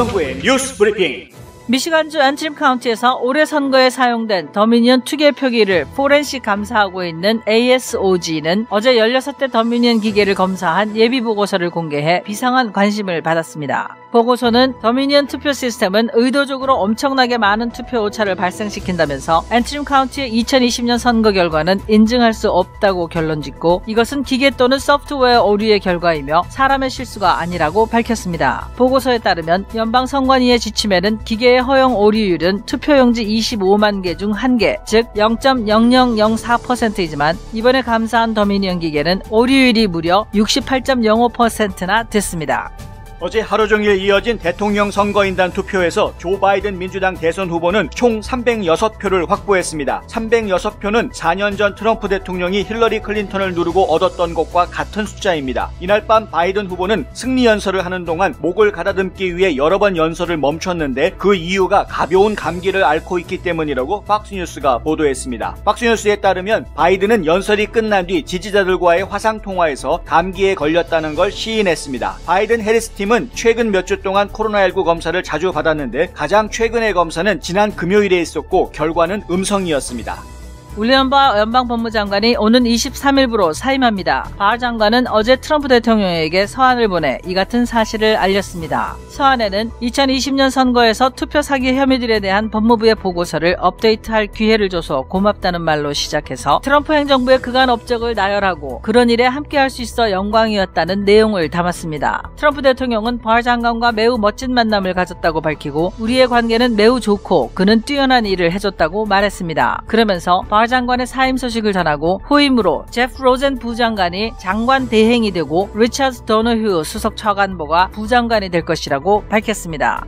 김성구의 뉴스 브리핑. 미시간주 앤트림 카운티에서 올해 선거에 사용된 더미니언 투개 표기를 포렌식 감사하고 있는 ASOG는 어제 16대 더미니언 기계를 검사한 예비 보고서를 공개해 비상한 관심을 받았습니다. 보고서는 더미니언 투표 시스템은 의도적으로 엄청나게 많은 투표 오차를 발생시킨다면서 앤트림 카운티의 2020년 선거 결과는 인증할 수 없다고 결론짓고 이것은 기계 또는 소프트웨어 오류의 결과이며 사람의 실수가 아니라고 밝혔습니다. 보고서에 따르면 연방선관위의 지침에는 기계의 허용 오류율은 투표용지 25만 개 중 1개, 즉 0.0004%이지만 이번에 감사한 더미니언 기계는 오류율이 무려 68.05%나 됐습니다. 어제 하루 종일 이어진 대통령 선거인단 투표에서 조 바이든 민주당 대선 후보는 총 306표를 확보했습니다. 306표는 4년 전 트럼프 대통령이 힐러리 클린턴을 누르고 얻었던 것과 같은 숫자입니다. 이날 밤 바이든 후보는 승리 연설을 하는 동안 목을 가다듬기 위해 여러 번 연설을 멈췄는데 그 이유가 가벼운 감기를 앓고 있기 때문이라고 팍스뉴스가 보도했습니다. 팍스뉴스에 따르면 바이든은 연설이 끝난 뒤 지지자들과의 화상통화에서 감기에 걸렸다는 걸 시인했습니다. 바이든 해리스 팀은 최근 몇 주 동안 코로나19 검사를 자주 받았는데 가장 최근의 검사는 지난 금요일에 있었고 결과는 음성이었습니다. 윌리엄 바 연방법무장관이 오는 23일부로 사임합니다. 바 장관은 어제 트럼프 대통령에게 서한을 보내 이 같은 사실을 알렸습니다. 서한에는 2020년 선거에서 투표 사기 혐의들에 대한 법무부의 보고서를 업데이트할 기회를 줘서 고맙다는 말로 시작해서 트럼프 행정부의 그간 업적을 나열하고 그런 일에 함께할 수 있어 영광이었다는 내용을 담았습니다. 트럼프 대통령은 바 장관과 매우 멋진 만남을 가졌다고 밝히고 우리의 관계는 매우 좋고 그는 뛰어난 일을 해줬다고 말했습니다. 그러면서 바 장관의 사임 소식을 전하고 후임으로 제프 로젠 부장관이 장관 대행이 되고 리처드 도너휴 수석 차관보가 부장관이 될 것이라고 밝혔습니다.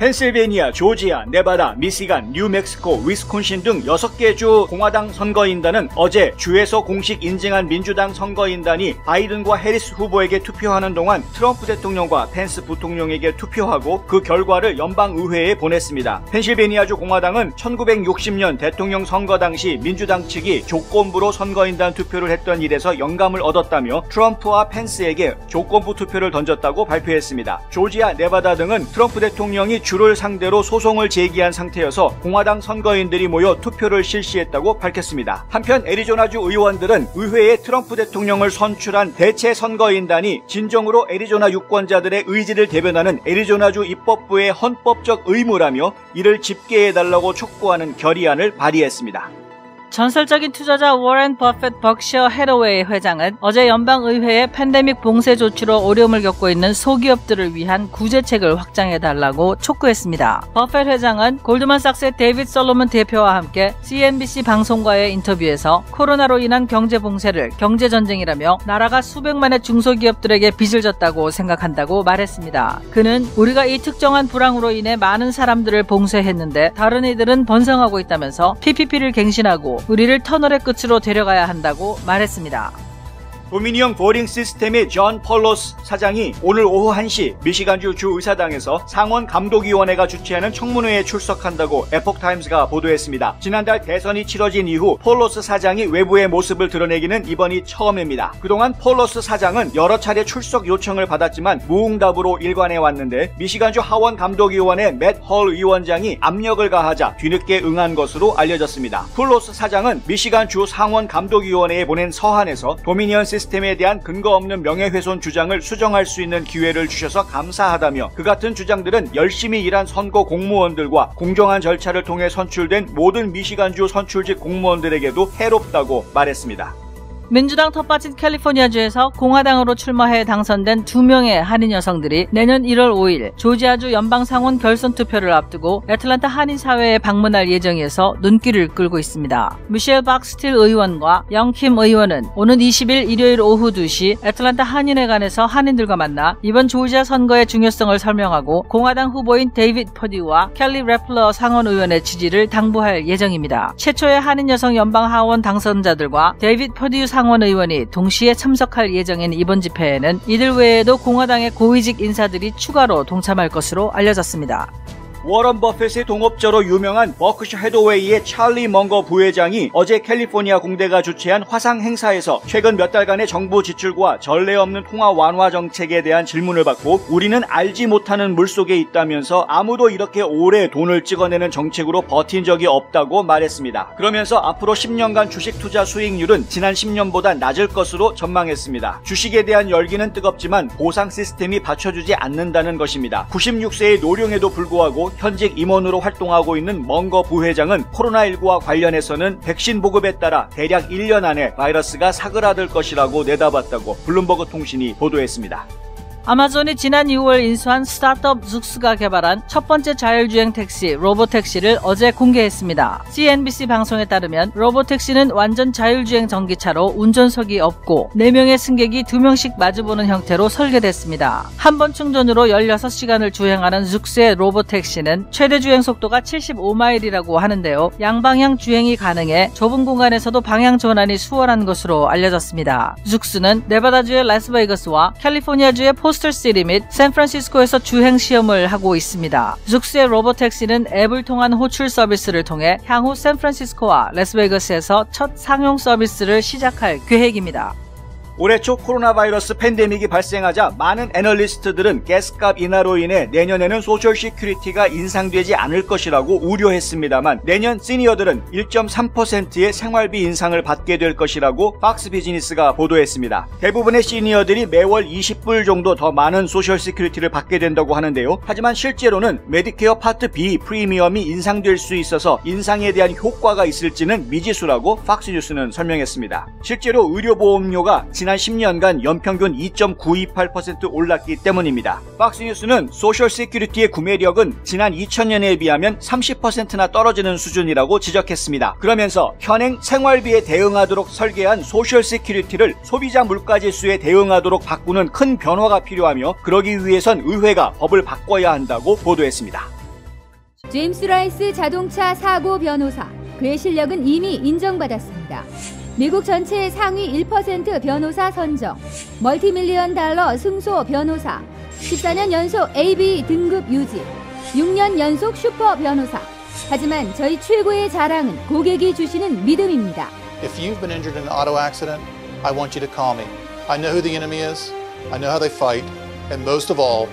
펜실베니아, 조지아, 네바다, 미시간, 뉴멕시코, 위스콘신 등 6개 주 공화당 선거인단은 어제 주에서 공식 인증한 민주당 선거인단이 바이든과 해리스 후보에게 투표하는 동안 트럼프 대통령과 펜스 부통령에게 투표하고 그 결과를 연방의회에 보냈습니다. 펜실베니아주 공화당은 1960년 대통령 선거 당시 민주당 측이 조건부로 선거인단 투표를 했던 일에서 영감을 얻었다며 트럼프와 펜스에게 조건부 투표를 던졌다고 발표했습니다. 조지아, 네바다 등은 트럼프 대통령이 주를 상대로 소송을 제기한 상태여서 공화당 선거인들이 모여 투표를 실시했다고 밝혔습니다. 한편 애리조나주 의원들은 의회에 트럼프 대통령을 선출한 대체 선거인단이 진정으로 애리조나 유권자들의 의지를 대변하는 애리조나주 입법부의 헌법적 의무라며 이를 집계해달라고 촉구하는 결의안을 발의했습니다. 전설적인 투자자 워렌 버핏 버크셔 해러웨이 회장은 어제 연방의회에 팬데믹 봉쇄 조치로 어려움을 겪고 있는 소기업들을 위한 구제책을 확장해달라고 촉구했습니다. 버핏 회장은 골드만삭스의 데이빗 솔로몬 대표와 함께 CNBC 방송과의 인터뷰에서 코로나로 인한 경제 봉쇄를 경제전쟁이라며 나라가 수백만의 중소기업들에게 빚을 졌다고 생각한다고 말했습니다. 그는 우리가 이 특정한 불황으로 인해 많은 사람들을 봉쇄했는데 다른 이들은 번성하고 있다면서 PPP를 갱신하고 우리를 터널의 끝으로 데려가야 한다고 말했습니다. 도미니언 보링 시스템의 존 폴로스 사장이 오늘 오후 1시 미시간주 주의사당에서 상원 감독위원회가 주최하는 청문회에 출석한다고 에폭타임스가 보도했습니다. 지난달 대선이 치러진 이후 폴로스 사장이 외부의 모습을 드러내기는 이번이 처음입니다. 그동안 폴로스 사장은 여러 차례 출석 요청을 받았지만 무응답으로 일관해 왔는데 미시간주 하원 감독위원회 맷 헐 위원장이 압력을 가하자 뒤늦게 응한 것으로 알려졌습니다. 폴로스 사장은 미시간주 상원 감독위원회에 보낸 서한에서 도미니언 시스템에 대한 근거 없는 명예훼손 주장을 수정할 수 있는 기회를 주셔서 감사하다며 그 같은 주장들은 열심히 일한 선거 공무원들과 공정한 절차를 통해 선출된 모든 미시간주 선출직 공무원들에게도 해롭다고 말했습니다. 민주당 텃밭인 캘리포니아주에서 공화당으로 출마해 당선된 2명의 한인 여성들이 내년 1월 5일 조지아주 연방상원 결선 투표를 앞두고 애틀랜타 한인사회에 방문할 예정이어서 눈길을 끌고 있습니다. 미셸 박스틸 의원과 영킴 의원은 오는 20일 일요일 오후 2시 애틀랜타 한인회관에서 한인들과 만나 이번 조지아 선거의 중요성을 설명하고 공화당 후보인 데이빗 퍼듀와 켈리 래플러 상원의원의 지지를 당부할 예정입니다. 최초의 한인 여성 연방하원 당선자들과 데이빗 퍼듀 상원의원이 동시에 참석할 예정인 이번 집회에는 이들 외에도 공화당의 고위직 인사들이 추가로 동참할 것으로 알려졌습니다. 워런 버핏의 동업자로 유명한 버크셔 해더웨이의 찰리 멍거 부회장이 어제 캘리포니아 공대가 주최한 화상 행사에서 최근 몇 달간의 정부 지출과 전례 없는 통화 완화 정책에 대한 질문을 받고 우리는 알지 못하는 물속에 있다면서 아무도 이렇게 오래 돈을 찍어내는 정책으로 버틴 적이 없다고 말했습니다. 그러면서 앞으로 10년간 주식 투자 수익률은 지난 10년보다 낮을 것으로 전망했습니다. 주식에 대한 열기는 뜨겁지만 보상 시스템이 받쳐주지 않는다는 것입니다. 96세의 노령에도 불구하고 현직 임원으로 활동하고 있는 멍거 부회장은 코로나19와 관련해서는 백신 보급에 따라 대략 1년 안에 바이러스가 사그라들 것이라고 내다봤다고 블룸버그 통신이 보도했습니다. 아마존이 지난 2월 인수한 스타트업 룩스가 개발한 첫 번째 자율주행 택시 로보택시를 어제 공개했습니다. CNBC 방송에 따르면 로보택시는 완전 자율주행 전기차로 운전석이 없고 4명의 승객이 2명씩 마주보는 형태로 설계됐습니다. 한 번 충전으로 16시간을 주행하는 룩스의 로보택시는 최대 주행 속도가 75마일이라고 하는데요. 양방향 주행이 가능해 좁은 공간에서도 방향 전환이 수월한 것으로 알려졌습니다. 룩스는 네바다주의 라스베이거스와 캘리포니아주의 포스터시티 및 샌프란시스코에서 주행 시험을 하고 있습니다. 룩스의 로보택시는 앱을 통한 호출 서비스를 통해 향후 샌프란시스코와 라스베이거스에서 첫 상용 서비스를 시작할 계획입니다. 올해 초 코로나 바이러스 팬데믹이 발생하자 많은 애널리스트들은 가스값 인하로 인해 내년에는 소셜 시큐리티가 인상되지 않을 것이라고 우려했습니다만 내년 시니어들은 1.3%의 생활비 인상을 받게 될 것이라고 팍스 비즈니스가 보도했습니다. 대부분의 시니어들이 매월 20불 정도 더 많은 소셜 시큐리티를 받게 된다고 하는데요. 하지만 실제로는 메디케어 파트 B 프리미엄이 인상될 수 있어서 인상에 대한 효과가 있을지는 미지수라고 팍스뉴스는 설명했습니다. 실제로 의료보험료가 지난 10년간 연평균 2.928% 올랐기 때문입니다. 팍스뉴스는 소셜 시큐리티의 구매력은 지난 2000년에 비하면 30%나 떨어지는 수준이라고 지적했습니다. 그러면서 현행 생활비에 대응하도록 설계한 소셜 시큐리티를 소비자 물가지수에 대응하도록 바꾸는 큰 변화가 필요하며 그러기 위해선 의회가 법을 바꿔야 한다고 보도했습니다. 제임스 라이스 자동차 사고 변호사, 그의 실력은 이미 인정받았습니다. 미국 전체의 상위 1% 변호사 선정, 멀티밀리언 달러 승소 변호사, 14년 연속 AB 등급 유지, 6년 연속 슈퍼 변호사. 하지만 저희 최고의 자랑은 고객이 주시는 믿음입니다. If you've been injured in an auto accident, I want you to call me. I know who the enemy is, I know how they fight, and most of all,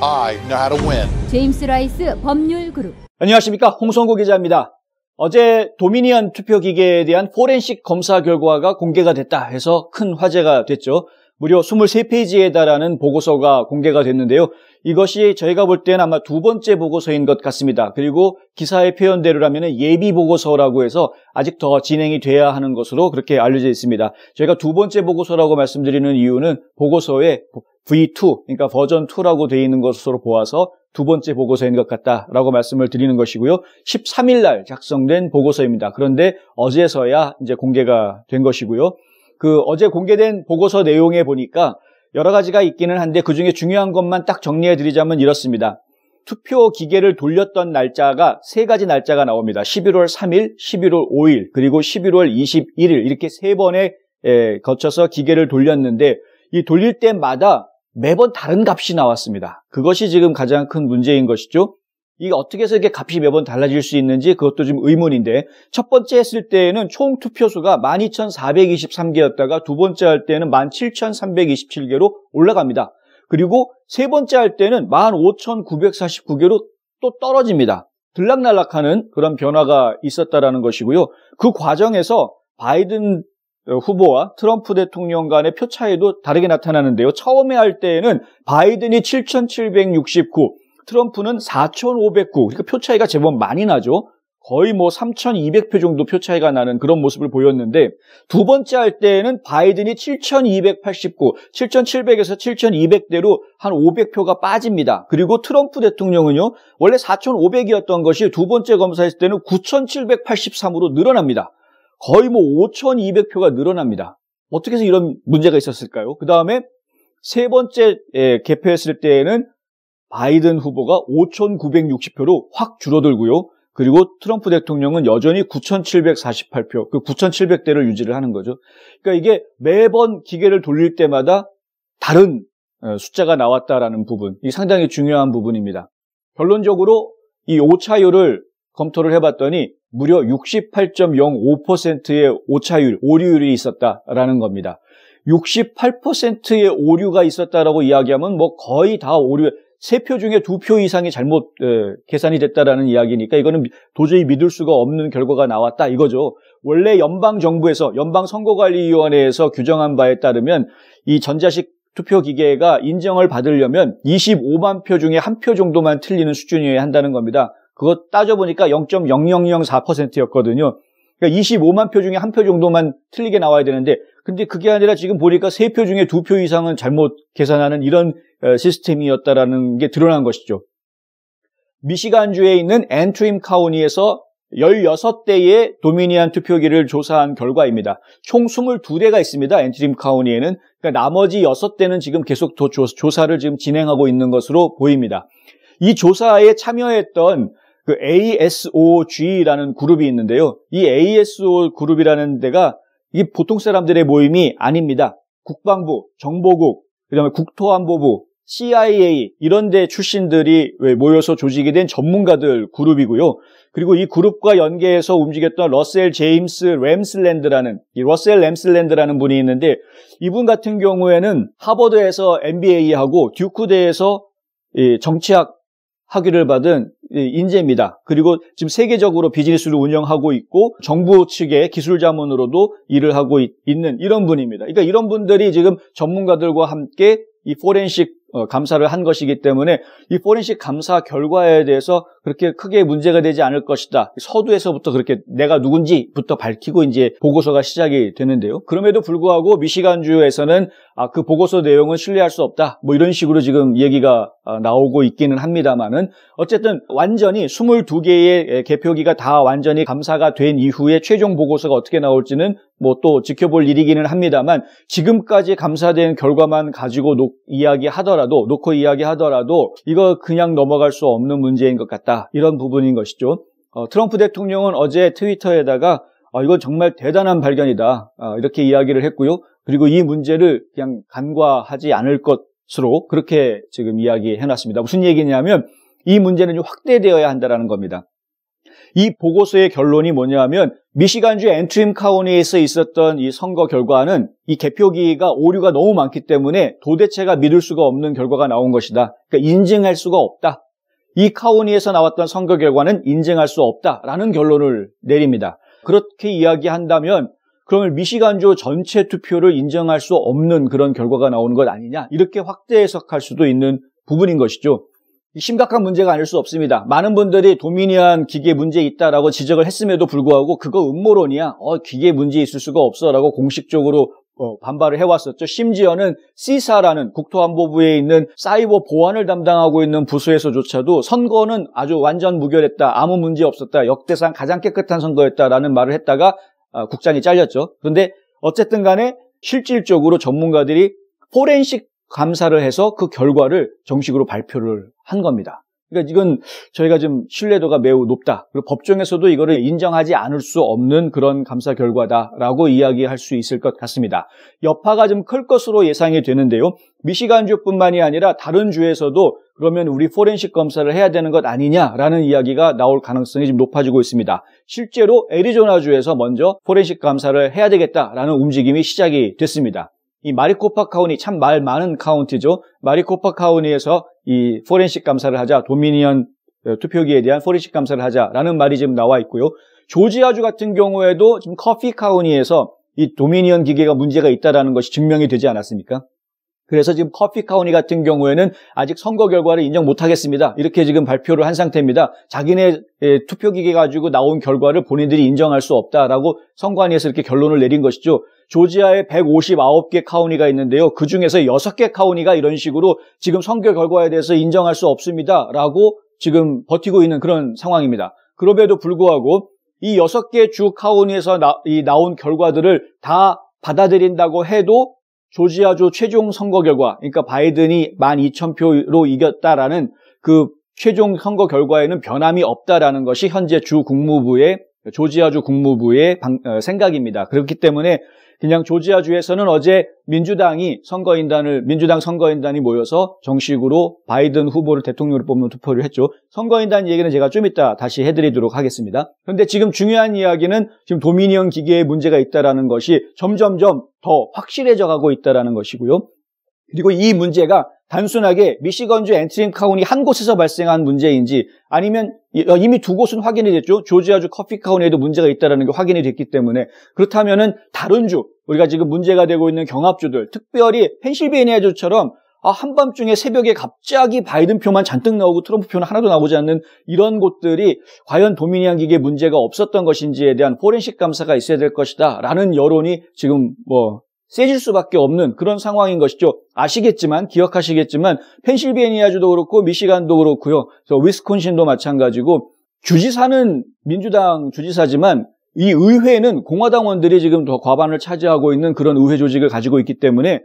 I know how to win. 제임스 라이스 법률 그룹. 안녕하십니까, 홍성구 기자입니다. 어제 도미니언 투표기계에 대한 포렌식 검사 결과가 공개가 됐다 해서 큰 화제가 됐죠. 무려 23페이지에 달하는 보고서가 공개가 됐는데요. 이것이 저희가 볼 때는 아마 두 번째 보고서인 것 같습니다. 그리고 기사의 표현대로라면 예비 보고서라고 해서 아직 더 진행이 돼야 하는 것으로 그렇게 알려져 있습니다. 저희가 두 번째 보고서라고 말씀드리는 이유는 보고서에 V2, 그러니까 버전 2라고 되어 있는 것으로 보아서 두 번째 보고서인 것 같다라고 말씀을 드리는 것이고요. 13일 날 작성된 보고서입니다. 그런데 어제서야 이제 공개가 된 것이고요. 그 어제 공개된 보고서 내용에 보니까 여러 가지가 있기는 한데 그중에 중요한 것만 딱 정리해 드리자면 이렇습니다. 투표 기계를 돌렸던 날짜가 세 가지 날짜가 나옵니다. 11월 3일, 11월 5일, 그리고 11월 21일 이렇게 세 번에 거쳐서 기계를 돌렸는데 이 돌릴 때마다 매번 다른 값이 나왔습니다. 그것이 지금 가장 큰 문제인 것이죠. 이게 어떻게 해서 이게 값이 매번 달라질 수 있는지 그것도 좀 의문인데 첫 번째 했을 때에는 총 투표수가 12,423개였다가 두 번째 할 때는 17,327개로 올라갑니다. 그리고 세 번째 할 때는 15,949개로 또 떨어집니다. 들락날락하는 그런 변화가 있었다라는 것이고요. 그 과정에서 바이든 후보와 트럼프 대통령 간의 표 차이도 다르게 나타나는데요. 처음에 할 때에는 바이든이 7,769, 트럼프는 4,509, 그러니까 표 차이가 제법 많이 나죠. 거의 3,200표 정도 표 차이가 나는 그런 모습을 보였는데 두 번째 할 때에는 바이든이 7,289, 7,700에서 7,200대로 한 500표가 빠집니다. 그리고 트럼프 대통령은요, 원래 4,500이었던 것이 두 번째 검사했을 때는 9,783으로 늘어납니다. 거의 5,200표가 늘어납니다. 어떻게 해서 이런 문제가 있었을까요? 그 다음에 세 번째 개표했을 때에는 바이든 후보가 5,960표로 확 줄어들고요. 그리고 트럼프 대통령은 여전히 9,748표, 그 9,700대를 유지를 하는 거죠. 그러니까 이게 매번 기계를 돌릴 때마다 다른 숫자가 나왔다라는 부분, 이게 상당히 중요한 부분입니다. 결론적으로 이 오차율을 검토를 해봤더니 무려 68.05%의 오차율, 오류율이 있었다라는 겁니다. 68%의 오류가 있었다라고 이야기하면 뭐 거의 다 오류, 3표 중에 2표 이상이 잘못 계산이 됐다라는 이야기니까 이거는 도저히 믿을 수가 없는 결과가 나왔다 이거죠. 원래 연방정부에서 연방선거관리위원회에서 규정한 바에 따르면 이 전자식 투표기계가 인정을 받으려면 25만 표 중에 1표 정도만 틀리는 수준이어야 한다는 겁니다. 그거 따져보니까 0.0004%였거든요. 그러니까 25만 표 중에 1표 정도만 틀리게 나와야 되는데 근데 그게 아니라 지금 보니까 3표 중에 2표 이상은 잘못 계산하는 이런 시스템이었다라는 게 드러난 것이죠. 미시간주에 있는 앤트림 카운티에서 16대의 도미니언 투표기를 조사한 결과입니다. 총 22대가 있습니다. 앤트림 카운티에는. 그러니까 나머지 6대는 지금 계속 조사를 지금 진행하고 있는 것으로 보입니다. 이 조사에 참여했던 그 ASOG라는 그룹이 있는데요. 이 ASO 그룹이라는 데가 이게 보통 사람들의 모임이 아닙니다. 국방부, 정보국, 그다음에 국토안보부, CIA 이런 데 출신들이 모여서 조직이 된 전문가들 그룹이고요. 그리고 이 그룹과 연계해서 움직였던 러셀 제임스 램슬랜드라는 분이 있는데 이분 같은 경우에는 하버드에서 MBA하고 듀크대에서 정치학 학위를 받은 인재입니다. 그리고 지금 세계적으로 비즈니스를 운영하고 있고 정부 측의 기술 자문으로도 일을 하고 있는 이런 분입니다. 그러니까 이런 분들이 지금 전문가들과 함께 이 포렌식 감사를 한 것이기 때문에 이 포렌식 감사 결과에 대해서 그렇게 크게 문제가 되지 않을 것이다. 서두에서부터 그렇게 내가 누군지부터 밝히고 이제 보고서가 시작이 되는데요. 그럼에도 불구하고 미시간주에서는 그 보고서 내용은 신뢰할 수 없다. 뭐 이런 식으로 지금 얘기가 나오고 있기는 합니다만은 어쨌든 완전히 22개의 개표기가 다 완전히 감사가 된 이후에 최종 보고서가 어떻게 나올지는 뭐 또 지켜볼 일이기는 합니다만 지금까지 감사된 결과만 가지고 놓고 이야기하더라도 이거 그냥 넘어갈 수 없는 문제인 것 같다. 이런 부분인 것이죠. 트럼프 대통령은 어제 트위터에다가 이건 정말 대단한 발견이다. 이렇게 이야기를 했고요. 그리고 이 문제를 그냥 간과하지 않을 것으로 그렇게 지금 이야기해놨습니다. 무슨 얘기냐면 이 문제는 좀 확대되어야 한다는 겁니다. 이 보고서의 결론이 뭐냐면 미시간주 앤트림 카운티에서 있었던 이 선거 결과는 이 개표기가 오류가 너무 많기 때문에 도대체가 믿을 수가 없는 결과가 나온 것이다. 그러니까 인증할 수가 없다. 이 카운티에서 나왔던 선거 결과는 인증할 수 없다라는 결론을 내립니다. 그렇게 이야기한다면 그러면 미시간주 전체 투표를 인정할 수 없는 그런 결과가 나오는 것 아니냐 이렇게 확대 해석할 수도 있는 부분인 것이죠. 심각한 문제가 아닐 수 없습니다. 많은 분들이 도미니언 기계 문제 있다라고 지적을 했음에도 불구하고 그거 음모론이야. 기계 문제 있을 수가 없어라고 공식적으로 반발을 해왔었죠. 심지어는 CISA라는 국토안보부에 있는 사이버 보안을 담당하고 있는 부서에서조차도 선거는 아주 완전 무결했다. 아무 문제 없었다. 역대상 가장 깨끗한 선거였다라는 말을 했다가 국장이 잘렸죠. 그런데 어쨌든 간에 실질적으로 전문가들이 포렌식 감사를 해서 그 결과를 정식으로 발표를 한 겁니다. 그러니까 이건 저희가 좀 신뢰도가 매우 높다. 그리고 법정에서도 이거를 인정하지 않을 수 없는 그런 감사 결과다라고 이야기할 수 있을 것 같습니다. 여파가 좀 클 것으로 예상이 되는데요. 미시간주뿐만이 아니라 다른 주에서도 그러면 우리 포렌식 검사를 해야 되는 것 아니냐라는 이야기가 나올 가능성이 좀 높아지고 있습니다. 실제로 애리조나주에서 먼저 포렌식 감사를 해야 되겠다라는 움직임이 시작이 됐습니다. 이 마리코파 카운티 참 말 많은 카운티죠. 마리코파 카운티에서 이 포렌식 감사를 하자, 도미니언 투표기에 대한 포렌식 감사를 하자라는 말이 지금 나와 있고요. 조지아주 같은 경우에도 지금 커피 카운티에서 이 도미니언 기계가 문제가 있다라는 것이 증명이 되지 않았습니까? 그래서 지금 커피 카운티 같은 경우에는 아직 선거 결과를 인정 못하겠습니다. 이렇게 지금 발표를 한 상태입니다. 자기네 투표기계 가지고 나온 결과를 본인들이 인정할 수 없다라고 선관위에서 이렇게 결론을 내린 것이죠. 조지아에 159개 카운티가 있는데요. 그중에서 6개 카운티가 이런 식으로 지금 선거 결과에 대해서 인정할 수 없습니다라고 지금 버티고 있는 그런 상황입니다. 그럼에도 불구하고 이 6개 주 카운티에서 나온 결과들을 다 받아들인다고 해도 조지아주 최종 선거 결과, 그러니까 바이든이 12,000표로 이겼다라는 그 최종 선거 결과에는 변함이 없다라는 것이 현재 조지아주 국무부의 생각입니다. 그렇기 때문에 그냥 조지아주에서는 어제 민주당 선거인단이 모여서 정식으로 바이든 후보를 대통령으로 뽑는 투표를 했죠. 선거인단 얘기는 제가 좀 이따 다시 해드리도록 하겠습니다. 그런데 지금 중요한 이야기는 지금 도미니언 기계에 문제가 있다라는 것이 점점점 더 확실해져 가고 있다라는 것이고요. 그리고 이 문제가 단순하게 미시건주 앤트림 카운티 한 곳에서 발생한 문제인지 아니면 이미 두 곳은 확인이 됐죠. 조지아주 커피 카운티에도 문제가 있다는 게 확인이 됐기 때문에 그렇다면은 다른 주, 우리가 지금 문제가 되고 있는 경합주들, 특별히 펜실베이니아주처럼 한밤중에 새벽에 갑자기 바이든 표만 잔뜩 나오고 트럼프 표는 하나도 나오지 않는 이런 곳들이 과연 도미니언 기계에 문제가 없었던 것인지에 대한 포렌식 감사가 있어야 될 것이다 라는 여론이 지금 세질 수밖에 없는 그런 상황인 것이죠. 아시겠지만, 기억하시겠지만 펜실베이니아주도 그렇고 미시간도 그렇고요. 위스콘신도 마찬가지고 주지사는 민주당 주지사지만 이 의회는 공화당원들이 지금 더 과반을 차지하고 있는 그런 의회 조직을 가지고 있기 때문에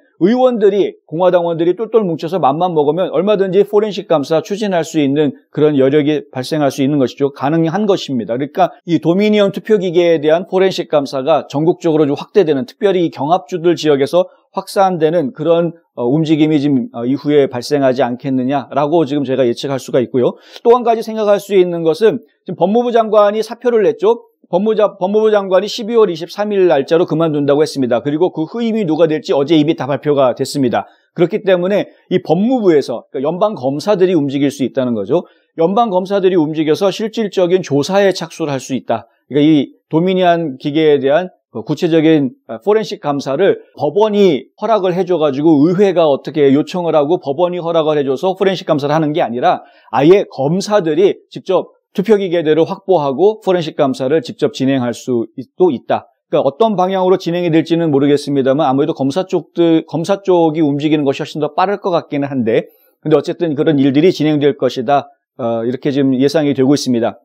공화당원들이 똘똘 뭉쳐서 맘만 먹으면 얼마든지 포렌식 감사 추진할 수 있는 그런 여력이 발생할 수 있는 것이죠. 가능한 것입니다. 그러니까 이 도미니언 투표기계에 대한 포렌식 감사가 전국적으로 좀 확대되는, 특별히 이 경합주들 지역에서 확산되는 그런 움직임이 지금 이후에 발생하지 않겠느냐라고 지금 제가 예측할 수가 있고요. 또 한 가지 생각할 수 있는 것은 지금 법무부 장관이 사표를 냈죠. 법무부 장관이 12월 23일 날짜로 그만둔다고 했습니다. 그리고 그 후임이 누가 될지 어제 이미 다 발표가 됐습니다. 그렇기 때문에 이 법무부에서 그러니까 연방 검사들이 움직일 수 있다는 거죠. 연방 검사들이 움직여서 실질적인 조사에 착수를 할 수 있다. 그러니까 이 도미니언 기계에 대한 구체적인 포렌식 감사를 법원이 허락을 해줘가지고 의회가 어떻게 요청을 하고 법원이 허락을 해줘서 포렌식 감사를 하는 게 아니라 아예 검사들이 직접 투표기계들을 확보하고 포렌식 감사를 직접 진행할 수도 있다. 그러니까 어떤 방향으로 진행이 될지는 모르겠습니다만 아무래도 검사 쪽이 움직이는 것이 훨씬 더 빠를 것 같기는 한데, 근데 어쨌든 그런 일들이 진행될 것이다. 이렇게 지금 예상이 되고 있습니다.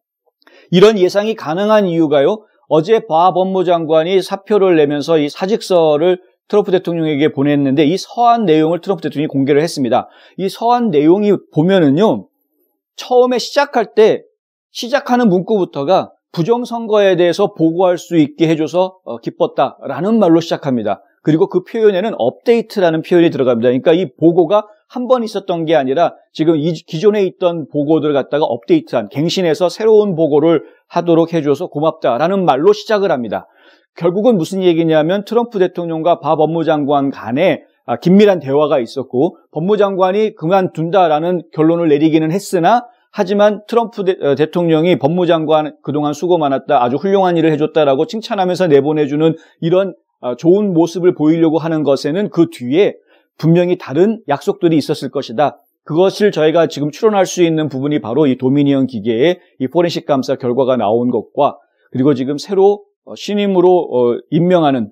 이런 예상이 가능한 이유가요. 어제 바 법무장관이 사표를 내면서 이 사직서를 트럼프 대통령에게 보냈는데 이 서한 내용을 트럼프 대통령이 공개를 했습니다. 이 서한 내용이 보면은요, 처음에 시작하는 문구부터가 부정선거에 대해서 보고할 수 있게 해줘서 기뻤다라는 말로 시작합니다. 그리고 그 표현에는 업데이트라는 표현이 들어갑니다. 그러니까 이 보고가 한 번 있었던 게 아니라 지금 기존에 있던 보고들을 갖다가 업데이트한, 갱신해서 새로운 보고를 하도록 해줘서 고맙다라는 말로 시작을 합니다. 결국은 무슨 얘기냐면 트럼프 대통령과 바 법무장관 간에 긴밀한 대화가 있었고 법무장관이 그만둔다라는 결론을 내리기는 했으나 하지만 트럼프 대통령이 법무장관 그동안 수고 많았다, 아주 훌륭한 일을 해줬다라고 칭찬하면서 내보내주는 이런 좋은 모습을 보이려고 하는 것에는 그 뒤에 분명히 다른 약속들이 있었을 것이다. 그것을 저희가 지금 추론할 수 있는 부분이 바로 이 도미니언 기계의 이 포렌식 감사 결과가 나온 것과 그리고 지금 새로 신임으로 임명하는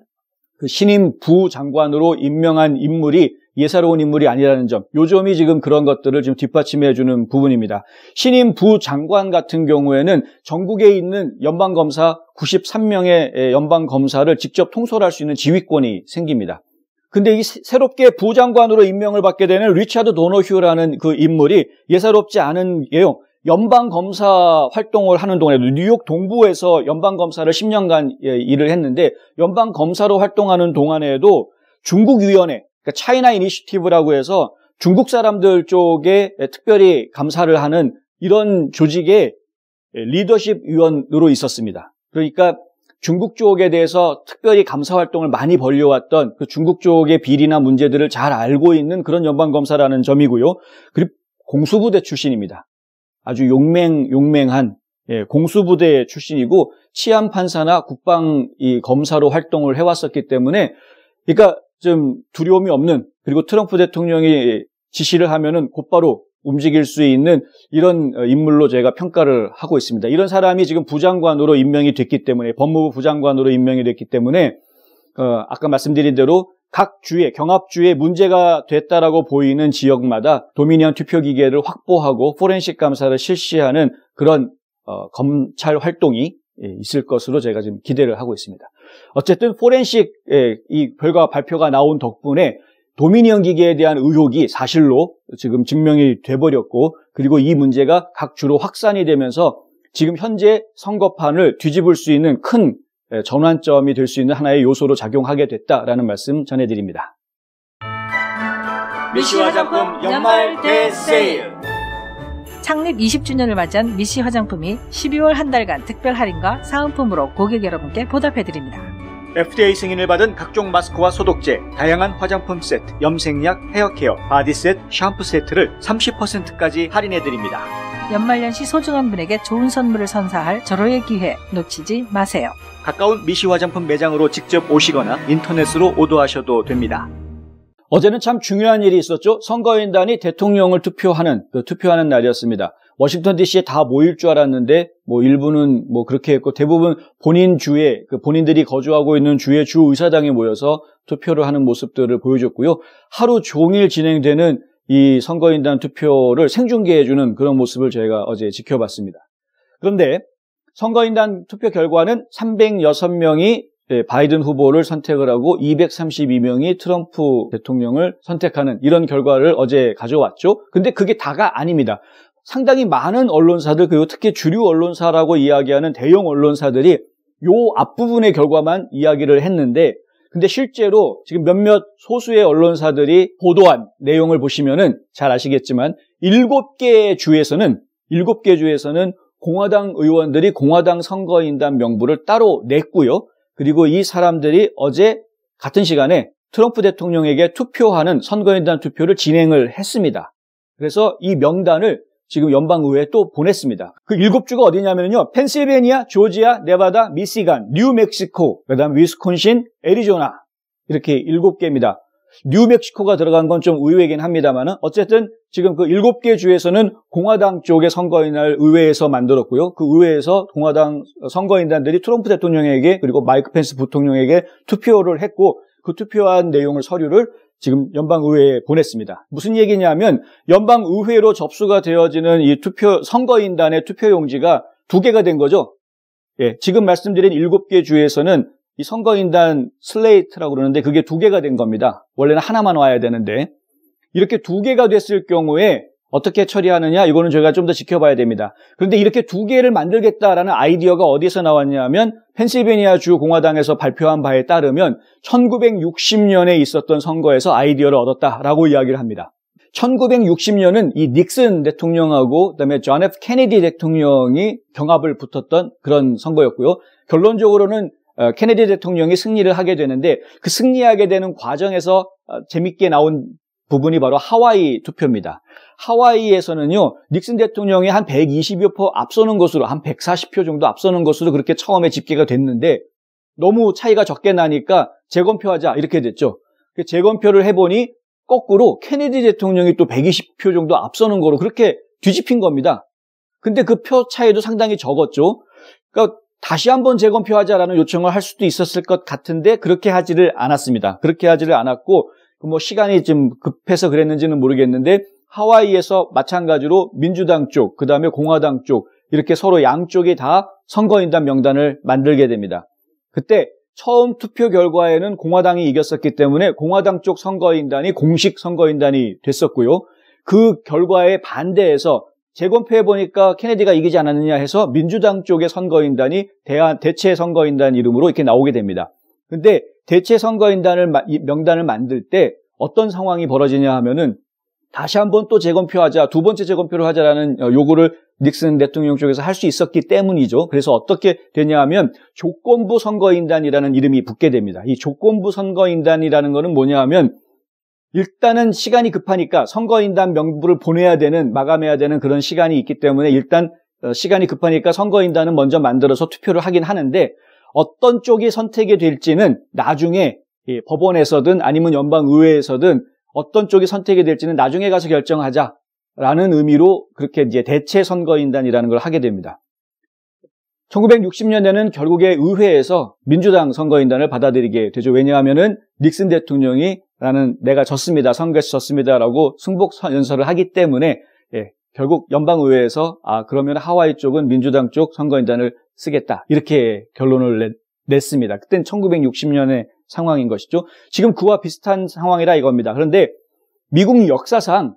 그 신임 부장관으로 임명한 인물이 예사로운 인물이 아니라는 점, 요 점이 지금 그런 것들을 지금 뒷받침해주는 부분입니다. 신임 부장관 같은 경우에는 전국에 있는 연방검사 93명의 연방검사를 직접 통솔할 수 있는 지휘권이 생깁니다. 근데 이 새롭게 부장관으로 임명을 받게 되는 리차드 도너휴라는 그 인물이 예사롭지 않은 게요. 연방검사 활동을 하는 동안에도 뉴욕 동부에서 연방검사를 10년간 일을 했는데 연방검사로 활동하는 동안에도 중국위원회, 그러니까 차이나 이니시티브라고 해서 중국 사람들 쪽에 특별히 감사를 하는 이런 조직의 리더십 위원으로 있었습니다. 그러니까 중국 쪽에 대해서 특별히 감사 활동을 많이 벌려왔던 그 중국 쪽의 비리나 문제들을 잘 알고 있는 그런 연방검사라는 점이고요. 그리고 공수부대 출신입니다. 아주 용맹한 공수부대 출신이고 치안판사나 국방 검사로 활동을 해왔었기 때문에 그러니까 좀 두려움이 없는, 그리고 트럼프 대통령이 지시를 하면은 곧바로 움직일 수 있는 이런 인물로 제가 평가를 하고 있습니다. 이런 사람이 지금 부장관으로 임명이 됐기 때문에, 법무부 부장관으로 임명이 됐기 때문에 아까 말씀드린 대로 각 주에, 경합주에 문제가 됐다라고 보이는 지역마다 도미니언 투표기계를 확보하고 포렌식 감사를 실시하는 그런 검찰 활동이 있을 것으로 제가 지금 기대를 하고 있습니다. 어쨌든 포렌식 이 결과 발표가 나온 덕분에 도미니언 기계에 대한 의혹이 사실로 지금 증명이 돼버렸고, 그리고 이 문제가 각 주로 확산이 되면서 지금 현재 선거판을 뒤집을 수 있는 큰 전환점이 될 수 있는 하나의 요소로 작용하게 됐다라는 말씀 전해드립니다. 미시 화장품 연말 대세일. 창립 20주년을 맞이한 미시 화장품이 12월 한 달간 특별 할인과 사은품으로 고객 여러분께 보답해드립니다. FDA 승인을 받은 각종 마스크와 소독제, 다양한 화장품 세트, 염색약, 헤어케어, 바디 세트, 샴푸 세트를 30%까지 할인해드립니다. 연말연시 소중한 분에게 좋은 선물을 선사할 절호의 기회 놓치지 마세요. 가까운 미시 화장품 매장으로 직접 오시거나 인터넷으로 오더하셔도 됩니다. 어제는 참 중요한 일이 있었죠. 선거인단이 대통령을 투표하는 날이었습니다. 워싱턴 DC에 다 모일 줄 알았는데 일부는 그렇게 했고 대부분 본인 주에 본인들이 거주하고 있는 주의 주 의사당에 모여서 투표를 하는 모습들을 보여줬고요. 하루 종일 진행되는 이 선거인단 투표를 생중계해주는 그런 모습을 저희가 어제 지켜봤습니다. 그런데 선거인단 투표 결과는 306명이 바이든 후보를 선택을 하고 232명이 트럼프 대통령을 선택하는 이런 결과를 어제 가져왔죠. 근데 그게 다가 아닙니다. 상당히 많은 언론사들 그리고 특히 주류 언론사라고 이야기하는 대형 언론사들이 요 앞부분의 결과만 이야기를 했는데 근데 실제로 지금 몇몇 소수의 언론사들이 보도한 내용을 보시면은 잘 아시겠지만 7개 주에서는 공화당 의원들이 공화당 선거인단 명부를 따로 냈고요. 그리고 이 사람들이 어제 같은 시간에 트럼프 대통령에게 투표하는 선거인단 투표를 진행을 했습니다. 그래서 이 명단을 지금 연방의회에 또 보냈습니다. 그 7주가 어디냐면요. 펜실베니아, 조지아, 네바다, 미시간, 뉴멕시코, 그다음 위스콘신, 애리조나 이렇게 7개입니다. 뉴멕시코가 들어간 건 좀 의외이긴 합니다만 어쨌든 지금 그 7개 주에서는 공화당 쪽의 선거인단을 의회에서 만들었고요. 그 의회에서 공화당 선거인단들이 트럼프 대통령에게 그리고 마이크 펜스 부통령에게 투표를 했고 그 투표한 내용을 서류를 지금 연방의회에 보냈습니다. 무슨 얘기냐면 연방의회로 접수가 되어지는 이 선거인단의 투표용지가 2개가 된 거죠. 예, 지금 말씀드린 7개 주에서는 이 선거인단 슬레이트라고 그러는데 그게 2개가 된 겁니다. 원래는 하나만 와야 되는데 이렇게 2개가 됐을 경우에 어떻게 처리하느냐 이거는 저희가 좀 더 지켜봐야 됩니다. 그런데 이렇게 2개를 만들겠다라는 아이디어가 어디서 나왔냐면 펜실베니아 주 공화당에서 발표한 바에 따르면 1960년에 있었던 선거에서 아이디어를 얻었다라고 이야기를 합니다. 1960년은 이 닉슨 대통령하고 그다음에 존 F 케네디 대통령이 경합을 붙었던 그런 선거였고요. 결론적으로는 케네디 대통령이 승리를 하게 되는데 그 승리하게 되는 과정에서 재밌게 나온 부분이 바로 하와이 투표입니다. 하와이에서는요, 닉슨 대통령이 한 120여 표 앞서는 것으로, 한 140표 정도 앞서는 것으로 그렇게 처음에 집계가 됐는데 너무 차이가 적게 나니까 재검표하자 이렇게 됐죠. 재검표를 해보니 거꾸로 케네디 대통령이 또 120표 정도 앞서는 거로 그렇게 뒤집힌 겁니다. 근데 그 표 차이도 상당히 적었죠. 그러니까 다시 한번 재검표하자라는 요청을 할 수도 있었을 것 같은데 그렇게 하지를 않았습니다. 그렇게 하지를 않았고 시간이 좀 급해서 그랬는지는 모르겠는데 하와이에서 마찬가지로 민주당 쪽, 그 다음에 공화당 쪽 이렇게 서로 양쪽이 다 선거인단 명단을 만들게 됩니다. 그때 처음 투표 결과에는 공화당이 이겼었기 때문에 공화당 쪽 선거인단이 공식 선거인단이 됐었고요. 그 결과에 반대해서 재검표해보니까 케네디가 이기지 않았느냐 해서 민주당 쪽의 선거인단이 대체 선거인단 이름으로 이렇게 나오게 됩니다. 근데 대체 선거인단을 명단을 만들 때 어떤 상황이 벌어지냐 하면은 다시 한번 또 재검표하자, 2번째 재검표를 하자라는 요구를 닉슨 대통령 쪽에서 할 수 있었기 때문이죠. 그래서 어떻게 되냐 하면 조건부 선거인단이라는 이름이 붙게 됩니다. 이 조건부 선거인단이라는 거는 뭐냐 하면 일단은 시간이 급하니까 선거인단 명부를 보내야 되는, 마감해야 되는 그런 시간이 있기 때문에 일단 시간이 급하니까 선거인단은 먼저 만들어서 투표를 하긴 하는데 어떤 쪽이 선택이 될지는 나중에 법원에서든 아니면 연방의회에서든 어떤 쪽이 선택이 될지는 나중에 가서 결정하자라는 의미로 그렇게 이제 대체 선거인단이라는 걸 하게 됩니다. 1960년에는 결국에 의회에서 민주당 선거인단을 받아들이게 되죠. 왜냐하면은 닉슨 대통령이 내가 졌습니다. 선거에서 졌습니다라고 승복 연설을 하기 때문에 결국 연방의회에서 그러면 하와이 쪽은 민주당 쪽 선거인단을 쓰겠다. 이렇게 결론을 냈습니다. 그때는 1960년의 상황인 것이죠. 지금 그와 비슷한 상황이라 이겁니다. 그런데 미국 역사상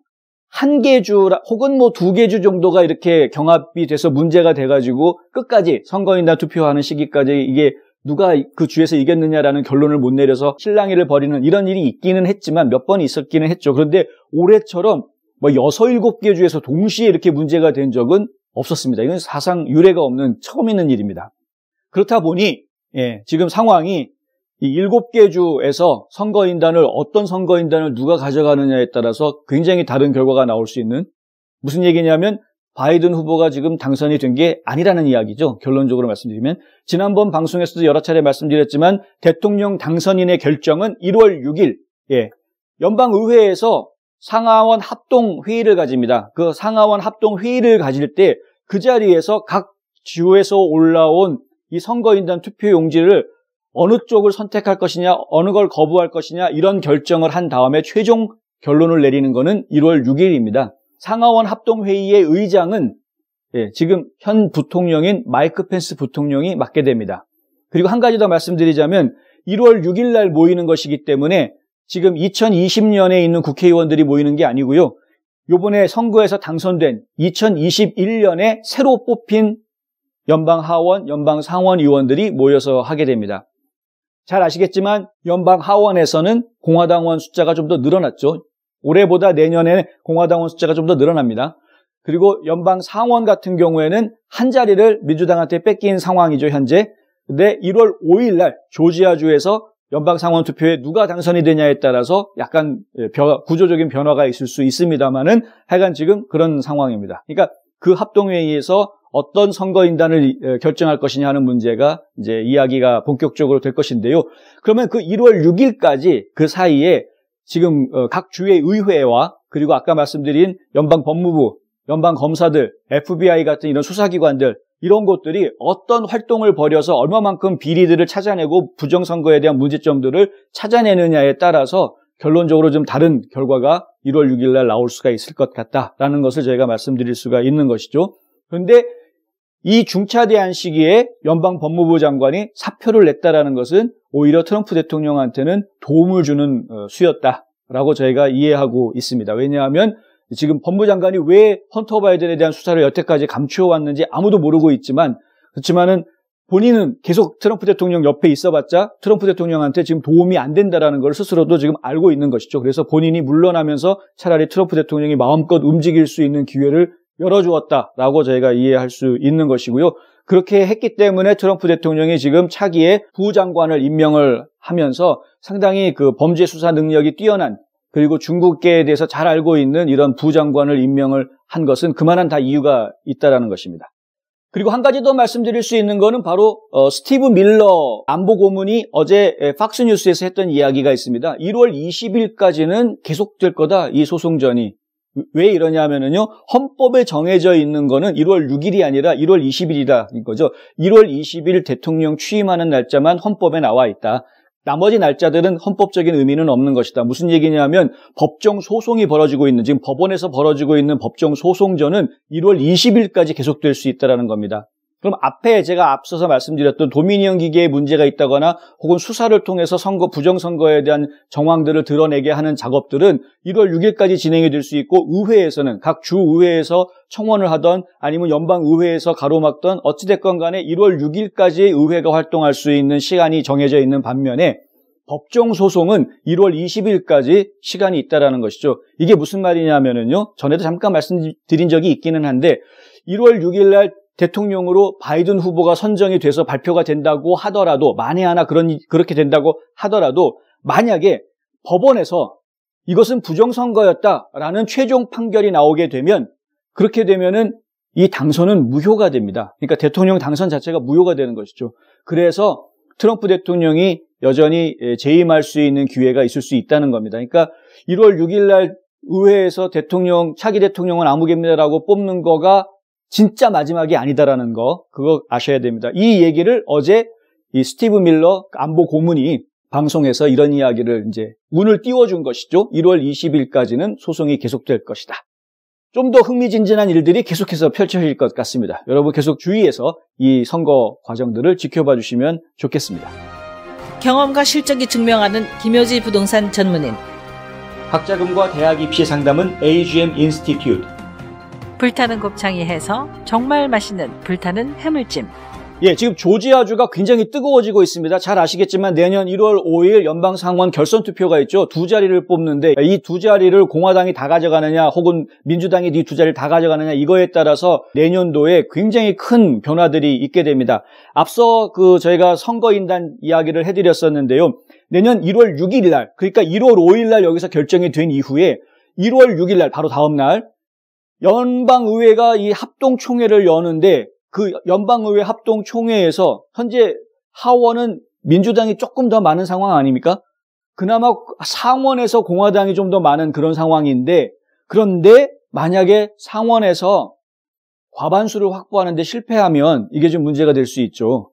한 개 주 혹은 2개 주 정도가 이렇게 경합이 돼서 문제가 돼가지고 끝까지 선거인단 투표하는 시기까지 이게 누가 그 주에서 이겼느냐라는 결론을 못 내려서 실랑이를 벌이는 이런 일이 있기는 했지만 몇 번 있었기는 했죠. 그런데 올해처럼 6, 7개 주에서 동시에 이렇게 문제가 된 적은 없었습니다. 이건 사상 유례가 없는 처음 있는 일입니다. 그렇다 보니 지금 상황이 이 7개 주에서 선거인단을 어떤 선거인단을 누가 가져가느냐에 따라서 굉장히 다른 결과가 나올 수 있는, 무슨 얘기냐면 바이든 후보가 지금 당선이 된 게 아니라는 이야기죠. 결론적으로 말씀드리면 지난번 방송에서도 여러 차례 말씀드렸지만 대통령 당선인의 결정은 1월 6일 연방의회에서 상하원 합동회의를 가집니다. 그 상하원 합동회의를 가질 때 그 자리에서 각 주에서 올라온 이 선거인단 투표용지를 어느 쪽을 선택할 것이냐, 어느 걸 거부할 것이냐 이런 결정을 한 다음에 최종 결론을 내리는 것은 1월 6일입니다. 상하원 합동회의의 의장은 지금 현 부통령인 마이크 펜스 부통령이 맡게 됩니다. 그리고 한 가지 더 말씀드리자면 1월 6일 날 모이는 것이기 때문에 지금 2020년에 있는 국회의원들이 모이는 게 아니고요. 이번에 선거에서 당선된 2021년에 새로 뽑힌 연방하원, 연방상원 의원들이 모여서 하게 됩니다. 잘 아시겠지만 연방하원에서는 공화당원 숫자가 좀 더 늘어났죠. 올해보다 내년에 공화당원 숫자가 좀 더 늘어납니다. 그리고 연방상원 같은 경우에는 한 자리를 민주당한테 뺏긴 상황이죠, 현재. 근데 1월 5일 날 조지아주에서 연방상원 투표에 누가 당선이 되냐에 따라서 약간 구조적인 변화가 있을 수 있습니다만은 하여간 지금 그런 상황입니다. 그러니까 그 합동회의에서 어떤 선거인단을 결정할 것이냐 하는 문제가 이제 이야기가 본격적으로 될 것인데요. 그러면 그 1월 6일까지 그 사이에 지금 각 주의 의회와 그리고 아까 말씀드린 연방법무부, 연방검사들, FBI 같은 이런 수사기관들 이런 것들이 어떤 활동을 벌여서 얼마만큼 비리들을 찾아내고 부정선거에 대한 문제점들을 찾아내느냐에 따라서 결론적으로 좀 다른 결과가 1월 6일 날 나올 수가 있을 것 같다라는 것을 저희가 말씀드릴 수가 있는 것이죠. 그런데 이 중차대한 시기에 연방법무부 장관이 사표를 냈다라는 것은 오히려 트럼프 대통령한테는 도움을 주는 수였다라고 저희가 이해하고 있습니다. 왜냐하면 지금 법무장관이 왜 헌터 바이든에 대한 수사를 여태까지 감추어왔는지 아무도 모르고 있지만 그렇지만은 본인은 계속 트럼프 대통령 옆에 있어봤자 트럼프 대통령한테 지금 도움이 안 된다라는 걸 스스로도 지금 알고 있는 것이죠. 그래서 본인이 물러나면서 차라리 트럼프 대통령이 마음껏 움직일 수 있는 기회를 열어주었다라고 저희가 이해할 수 있는 것이고요. 그렇게 했기 때문에 트럼프 대통령이 지금 차기에 부장관을 임명을 하면서 상당히 그 범죄 수사 능력이 뛰어난 그리고 중국계에 대해서 잘 알고 있는 이런 부장관을 임명을 한 것은 그만한 다 이유가 있다라는 것입니다. 그리고 한 가지 더 말씀드릴 수 있는 거는 바로 스티브 밀러 안보고문이 어제 팍스뉴스에서 했던 이야기가 있습니다. 1월 20일까지는 계속될 거다, 이 소송전이. 왜 이러냐면요, 헌법에 정해져 있는 거는 1월 6일이 아니라 1월 20일이라는 거죠. 1월 20일 대통령 취임하는 날짜만 헌법에 나와 있다. 나머지 날짜들은 헌법적인 의미는 없는 것이다. 무슨 얘기냐면 법정 소송이 벌어지고 있는, 지금 법원에서 벌어지고 있는 법정 소송전은 1월 20일까지 계속될 수 있다는 겁니다. 그럼 앞에 제가 앞서서 말씀드렸던 도미니언 기계에 문제가 있다거나 혹은 수사를 통해서 부정선거에 대한 정황들을 드러내게 하는 작업들은 1월 6일까지 진행이 될 수 있고, 의회에서는 각 주의회에서 청원을 하던 아니면 연방의회에서 가로막던 어찌됐건 간에 1월 6일까지 의회가 활동할 수 있는 시간이 정해져 있는 반면에 법정 소송은 1월 20일까지 시간이 있다라는 것이죠. 이게 무슨 말이냐면요, 전에도 잠깐 말씀드린 적이 있기는 한데 1월 6일 날 대통령으로 바이든 후보가 선정이 돼서 발표가 된다고 하더라도, 만에 하나 그렇게 된다고 하더라도 만약에 법원에서 이것은 부정선거였다라는 최종 판결이 나오게 되면, 그렇게 되면은 이 당선은 무효가 됩니다. 그러니까 대통령 당선 자체가 무효가 되는 것이죠. 그래서 트럼프 대통령이 여전히 재임할 수 있는 기회가 있을 수 있다는 겁니다. 그러니까 1월 6일 날 의회에서 차기 대통령은 아무개입니다라고 뽑는 거가 진짜 마지막이 아니다라는 거, 그거 아셔야 됩니다. 이 얘기를 어제 이 스티브 밀러 안보 고문이 방송에서 이런 이야기를 이제 운을 띄워준 것이죠. 1월 20일까지는 소송이 계속될 것이다. 좀 더 흥미진진한 일들이 계속해서 펼쳐질 것 같습니다. 여러분 계속 주의해서 이 선거 과정들을 지켜봐 주시면 좋겠습니다. 경험과 실적이 증명하는 김효지 부동산 전문인. 학자금과 대학 입시 상담은 AGM 인스티튜트. 불타는 곱창이 해서 정말 맛있는 불타는 해물찜. 예, 지금 조지아주가 굉장히 뜨거워지고 있습니다. 잘 아시겠지만 내년 1월 5일 연방상원 결선 투표가 있죠. 두 자리를 뽑는데 이 두 자리를 공화당이 다 가져가느냐 혹은 민주당이 이 두 자리를 다 가져가느냐 이거에 따라서 내년도에 굉장히 큰 변화들이 있게 됩니다. 앞서 저희가 선거인단 이야기를 해드렸었는데요. 내년 1월 6일 날, 그러니까 1월 5일 날 여기서 결정이 된 이후에 1월 6일 날 바로 다음 날 연방의회가 이 합동총회를 여는데 그 연방의회 합동총회에서 현재 하원은 민주당이 조금 더 많은 상황 아닙니까? 그나마 상원에서 공화당이 좀 더 많은 그런 상황인데, 그런데 만약에 상원에서 과반수를 확보하는 데 실패하면 이게 좀 문제가 될 수 있죠.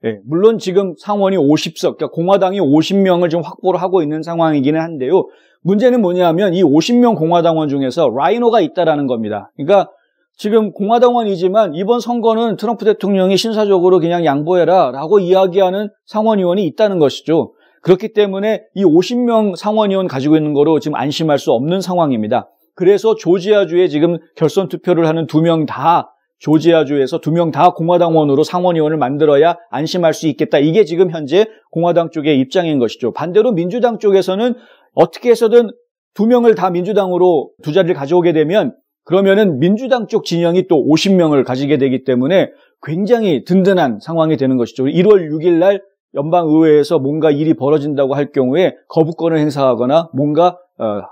예, 물론 지금 상원이 50석, 그러니까 공화당이 50명을 좀 확보를 하고 있는 상황이기는 한데요. 문제는 뭐냐면 이 50명 공화당원 중에서 라이노가 있다라는 겁니다. 그러니까 지금 공화당원이지만 이번 선거는 트럼프 대통령이 신사적으로 그냥 양보해라 라고 이야기하는 상원의원이 있다는 것이죠. 그렇기 때문에 이 50명 상원의원 가지고 있는 거로 지금 안심할 수 없는 상황입니다. 그래서 조지아주에 지금 결선 투표를 하는 2명 다 조지아주에서 2명 다 공화당원으로 상원의원을 만들어야 안심할 수 있겠다. 이게 지금 현재 공화당 쪽의 입장인 것이죠. 반대로 민주당 쪽에서는 어떻게 해서든 2명을 다 민주당으로 두 자리를 가져오게 되면 그러면은 민주당 쪽 진영이 또 50명을 가지게 되기 때문에 굉장히 든든한 상황이 되는 것이죠. 1월 6일 날 연방의회에서 뭔가 일이 벌어진다고 할 경우에 거부권을 행사하거나 뭔가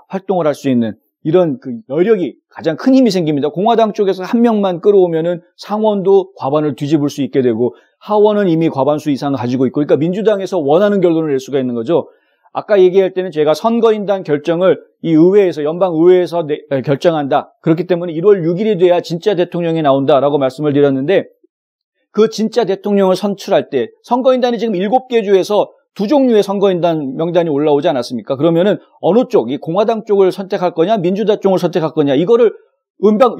활동을 할 수 있는 이런 그 여력이 가장 큰 힘이 생깁니다. 공화당 쪽에서 한 명만 끌어오면은 상원도 과반을 뒤집을 수 있게 되고 하원은 이미 과반수 이상을 가지고 있고, 그러니까 민주당에서 원하는 결론을 낼 수가 있는 거죠. 아까 얘기할 때는 제가 선거인단 결정을 이 의회에서, 연방의회에서 결정한다. 그렇기 때문에 1월 6일이 돼야 진짜 대통령이 나온다라고 말씀을 드렸는데, 그 진짜 대통령을 선출할 때 선거인단이 지금 7개 주에서 2종류의 선거인단 명단이 올라오지 않았습니까? 그러면은 어느 쪽, 이 공화당 쪽을 선택할 거냐, 민주당 쪽을 선택할 거냐, 이거를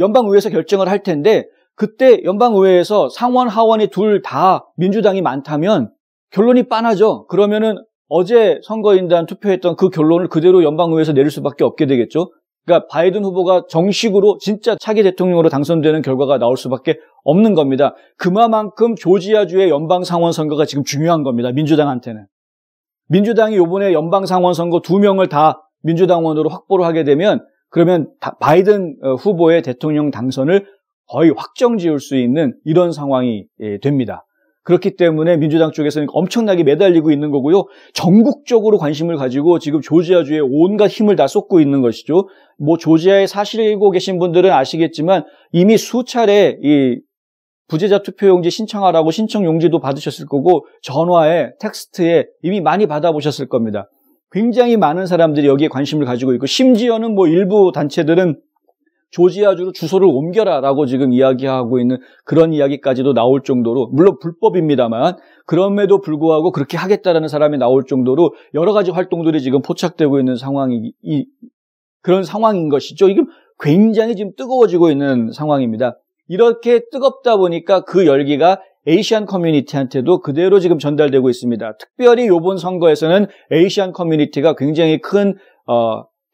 연방의회에서 결정을 할 텐데, 그때 연방의회에서 상원, 하원이 둘 다 민주당이 많다면 결론이 빤하죠. 그러면은 어제 선거인단 투표했던 그 결론을 그대로 연방의회에서 내릴 수밖에 없게 되겠죠. 그러니까 바이든 후보가 정식으로 진짜 차기 대통령으로 당선되는 결과가 나올 수밖에 없는 겁니다. 그만큼 조지아주의 연방상원 선거가 지금 중요한 겁니다. 민주당한테는. 민주당이 이번에 연방상원 선거 2명을 다 민주당원으로 확보를 하게 되면 그러면 바이든 후보의 대통령 당선을 거의 확정 지을 수 있는 이런 상황이 됩니다. 그렇기 때문에 민주당 쪽에서는 엄청나게 매달리고 있는 거고요. 전국적으로 관심을 가지고 지금 조지아주에 온갖 힘을 다 쏟고 있는 것이죠. 뭐 조지아에 사시고 계신 분들은 아시겠지만 이미 수차례 이 부재자 투표용지 신청하라고 신청 용지도 받으셨을 거고 전화에 텍스트에 이미 많이 받아보셨을 겁니다. 굉장히 많은 사람들이 여기에 관심을 가지고 있고 심지어는 뭐 일부 단체들은 조지아주로 주소를 옮겨라라고 지금 이야기하고 있는 그런 이야기까지도 나올 정도로, 물론 불법입니다만 그럼에도 불구하고 그렇게 하겠다라는 사람이 나올 정도로 여러 가지 활동들이 지금 포착되고 있는 그런 상황인 것이죠. 이게 굉장히 지금 뜨거워지고 있는 상황입니다. 이렇게 뜨겁다 보니까 그 열기가 에이시안 커뮤니티한테도 그대로 지금 전달되고 있습니다. 특별히 이번 선거에서는 에이시안 커뮤니티가 굉장히 큰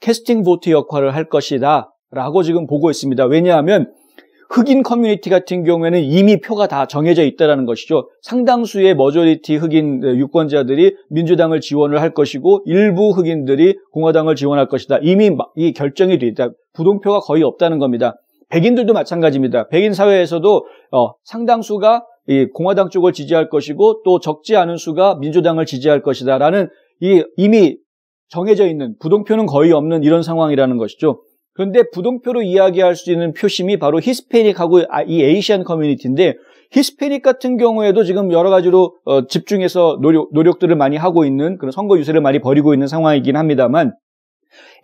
캐스팅 보트 역할을 할 것이다 라고 지금 보고 있습니다. 왜냐하면 흑인 커뮤니티 같은 경우에는 이미 표가 다 정해져 있다는 것이죠. 상당수의 머저리티 흑인 유권자들이 민주당을 지원을 할 것이고 일부 흑인들이 공화당을 지원할 것이다. 이미 이 결정이 돼 있다. 부동표가 거의 없다는 겁니다. 백인들도 마찬가지입니다. 백인 사회에서도 상당수가 이 공화당 쪽을 지지할 것이고 또 적지 않은 수가 민주당을 지지할 것이다라는 이미 정해져 있는, 부동표는 거의 없는 이런 상황이라는 것이죠. 그런데 부동표로 이야기할 수 있는 표심이 바로 히스패닉하고 이 에이시안 커뮤니티인데, 히스패닉 같은 경우에도 지금 여러 가지로 집중해서 노력들을 많이 하고 있는 그런 선거 유세를 많이 벌이고 있는 상황이긴 합니다만,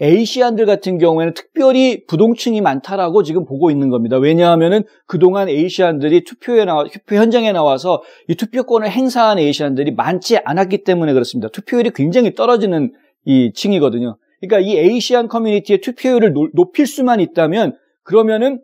에이시안들 같은 경우에는 특별히 부동층이 많다라고 지금 보고 있는 겁니다. 왜냐하면은 그동안 에이시안들이 투표 현장에 나와서 이 투표권을 행사한 에이시안들이 많지 않았기 때문에 그렇습니다. 투표율이 굉장히 떨어지는 이 층이거든요. 그러니까 이 에이시안 커뮤니티의 투표율을 높일 수만 있다면 그러면은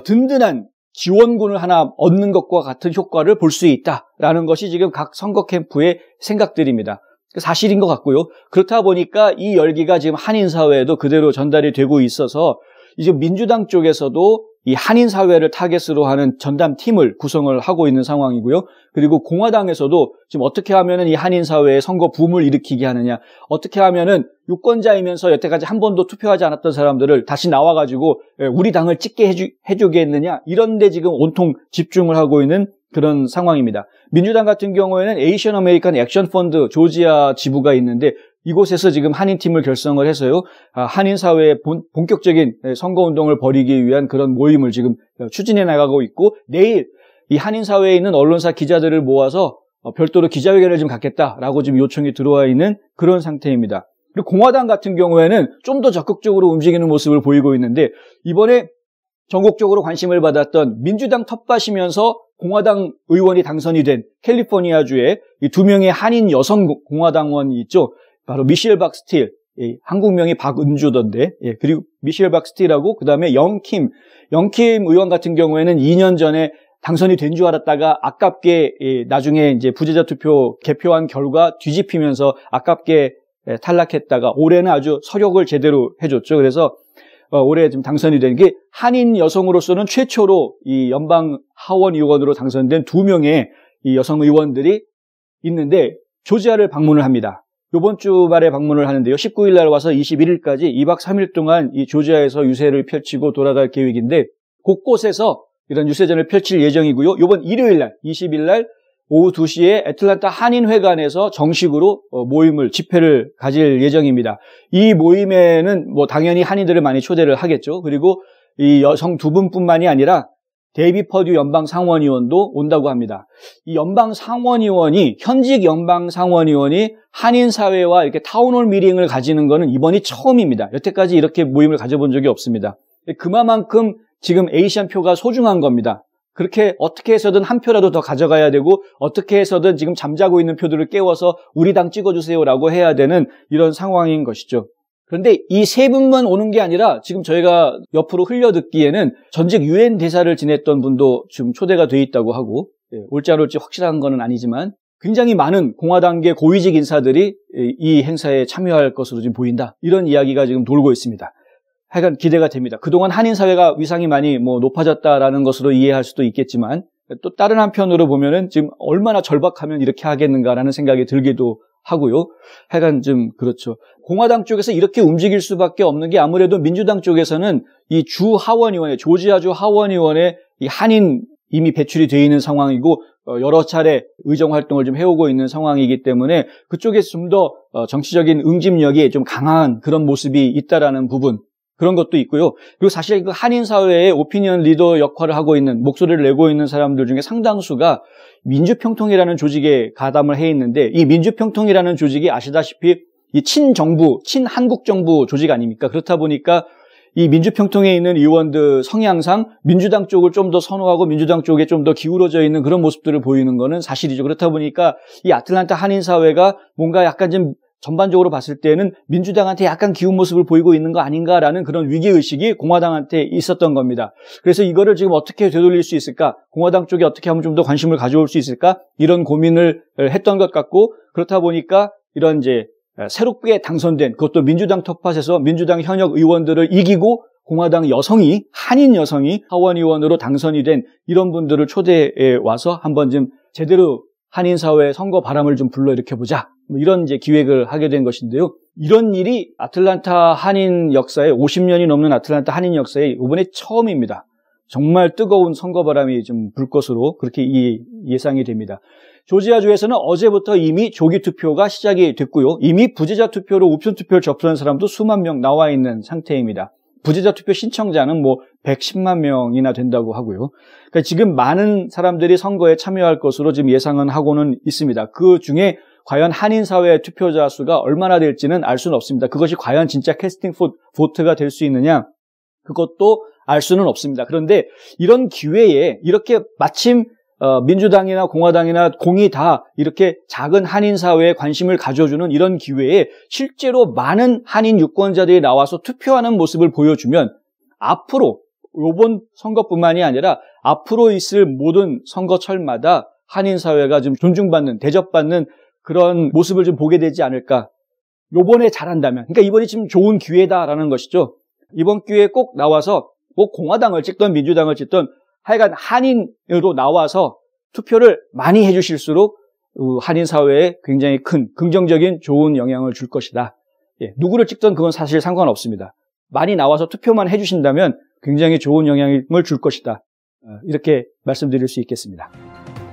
든든한 지원군을 하나 얻는 것과 같은 효과를 볼 수 있다라는 것이 지금 각 선거 캠프의 생각들입니다. 사실인 것 같고요. 그렇다 보니까 이 열기가 지금 한인 사회에도 그대로 전달이 되고 있어서 이제 민주당 쪽에서도 이 한인 사회를 타겟으로 하는 전담 팀을 구성을 하고 있는 상황이고요. 그리고 공화당에서도 지금 어떻게 하면은 이 한인 사회에 선거 붐을 일으키게 하느냐, 어떻게 하면은 유권자이면서 여태까지 한 번도 투표하지 않았던 사람들을 다시 나와가지고 우리 당을 찍게 해주겠느냐, 이런데 지금 온통 집중을 하고 있는 그런 상황입니다. 민주당 같은 경우에는 에이션 아메리칸 액션 펀드 조지아 지부가 있는데 이곳에서 지금 한인팀을 결성을 해서요, 한인 사회의 본격적인 선거운동을 벌이기 위한 그런 모임을 지금 추진해 나가고 있고, 내일 이 한인 사회에 있는 언론사 기자들을 모아서 별도로 기자회견을 좀 갖겠다라고 지금 요청이 들어와 있는 그런 상태입니다. 그리고 공화당 같은 경우에는 좀 더 적극적으로 움직이는 모습을 보이고 있는데, 이번에 전국적으로 관심을 받았던 민주당 텃밭이면서 공화당 의원이 당선이 된 캘리포니아주의 이 두 명의 한인 여성 공화당원이 있죠. 바로 미셸 박스틸, 한국명이 박은주던데, 그리고 미셸 박스틸하고 그 다음에 영킴 의원 같은 경우에는 2년 전에 당선이 된 줄 알았다가 아깝게 나중에 이제 부재자 투표 개표한 결과 뒤집히면서 아깝게 탈락했다가 올해는 아주 서력을 제대로 해줬죠. 그래서 올해 지금 당선이 된 게 한인 여성으로서는 최초로 이 연방 하원 의원으로 당선된 2명의 이 여성 의원들이 있는데 조지아를 방문을 합니다. 이번 주 말에 방문을 하는데요. 19일 날 와서 21일까지 2박 3일 동안 이 조지아에서 유세를 펼치고 돌아갈 계획인데 곳곳에서 이런 유세전을 펼칠 예정이고요. 이번 일요일 날 20일 날 오후 2시에 애틀랜타 한인회관에서 정식으로 집회를 가질 예정입니다. 이 모임에는 뭐 당연히 한인들을 많이 초대를 하겠죠. 그리고 이 여성 두 분뿐만이 아니라 데이비 퍼듀 연방 상원의원도 온다고 합니다. 이 연방 상원의원이, 현직 연방 상원의원이 한인 사회와 이렇게 타운홀 미팅을 가지는 거는 이번이 처음입니다. 여태까지 이렇게 모임을 가져본 적이 없습니다. 그만큼 지금 에이시안 표가 소중한 겁니다. 그렇게 어떻게 해서든 한 표라도 더 가져가야 되고, 어떻게 해서든 지금 잠자고 있는 표들을 깨워서 우리 당 찍어주세요라고 해야 되는 이런 상황인 것이죠. 그런데 이 세 분만 오는 게 아니라 지금 저희가 옆으로 흘려듣기에는 전직 유엔 대사를 지냈던 분도 지금 초대가 돼 있다고 하고, 올지 안 올지 확실한 건 아니지만 굉장히 많은 공화당계 고위직 인사들이 이 행사에 참여할 것으로 지금 보인다, 이런 이야기가 지금 돌고 있습니다. 하여간 기대가 됩니다. 그동안 한인 사회가 위상이 많이 높아졌다라는 것으로 이해할 수도 있겠지만, 또 다른 한편으로 보면은 지금 얼마나 절박하면 이렇게 하겠는가라는 생각이 들기도 하고요. 하여간 좀 그렇죠. 공화당 쪽에서 이렇게 움직일 수밖에 없는 게 아무래도 민주당 쪽에서는 이 주 하원의원에, 조지아주 하원의원에 이 한인 이미 배출이 되어 있는 상황이고, 여러 차례 의정 활동을 좀 해오고 있는 상황이기 때문에 그쪽에서 좀 더 정치적인 응집력이 좀 강한 그런 모습이 있다라는 부분, 그런 것도 있고요. 그리고 사실 그 한인 사회의 오피니언 리더 역할을 하고 있는, 목소리를 내고 있는 사람들 중에 상당수가 민주평통이라는 조직에 가담을 해 있는데, 이 민주평통이라는 조직이 아시다시피 이 친정부, 친한국정부 조직 아닙니까? 그렇다 보니까 이 민주평통에 있는 의원들 성향상 민주당 쪽을 좀 더 선호하고 민주당 쪽에 좀 더 기울어져 있는 그런 모습들을 보이는 거는 사실이죠. 그렇다 보니까 이 아틀란타 한인 사회가 뭔가 약간 좀 전반적으로 봤을 때는 민주당한테 약간 기운 모습을 보이고 있는 거 아닌가라는 그런 위기의식이 공화당한테 있었던 겁니다. 그래서 이거를 지금 어떻게 되돌릴 수 있을까? 공화당 쪽에 어떻게 하면 좀 더 관심을 가져올 수 있을까? 이런 고민을 했던 것 같고, 그렇다 보니까 이런 이제 새롭게 당선된, 그것도 민주당 텃밭에서 민주당 현역 의원들을 이기고 공화당 여성이, 한인 여성이 하원 의원으로 당선이 된 이런 분들을 초대해 와서 한번 좀 제대로 한인 사회의 선거 바람을 좀 불러일으켜보자, 이런 이제 기획을 하게 된 것인데요. 이런 일이 아틀란타 한인 역사에, 50년이 넘는 아틀란타 한인 역사에 이번에 처음입니다. 정말 뜨거운 선거 바람이 좀 불 것으로 그렇게 예상이 됩니다. 조지아주에서는 어제부터 이미 조기 투표가 시작이 됐고요. 이미 부재자 투표로 우편 투표를 접수한 사람도 수만 명 나와 있는 상태입니다. 부재자 투표 신청자는 110만 명이나 된다고 하고요. 그러니까 지금 많은 사람들이 선거에 참여할 것으로 지금 예상은 하고는 있습니다. 그 중에 과연 한인 사회 투표자 수가 얼마나 될지는 알 수는 없습니다. 그것이 과연 진짜 캐스팅 보트가 될 수 있느냐, 그것도 알 수는 없습니다. 그런데 이런 기회에 이렇게 마침 민주당이나 공화당이나 공이 다 이렇게 작은 한인 사회에 관심을 가져주는 이런 기회에 실제로 많은 한인 유권자들이 나와서 투표하는 모습을 보여주면 앞으로 이번 선거뿐만이 아니라 앞으로 있을 모든 선거철마다 한인 사회가 좀 존중받는, 대접받는 그런 모습을 좀 보게 되지 않을까. 요번에 잘한다면, 그러니까 이번이 지금 좋은 기회다라는 것이죠. 이번 기회에 꼭 나와서 뭐 공화당을 찍던 민주당을 찍던 하여간 한인으로 나와서 투표를 많이 해주실수록 한인 사회에 굉장히 큰 긍정적인 좋은 영향을 줄 것이다. 예, 누구를 찍던 그건 사실 상관없습니다. 많이 나와서 투표만 해주신다면 굉장히 좋은 영향을 줄 것이다. 이렇게 말씀드릴 수 있겠습니다.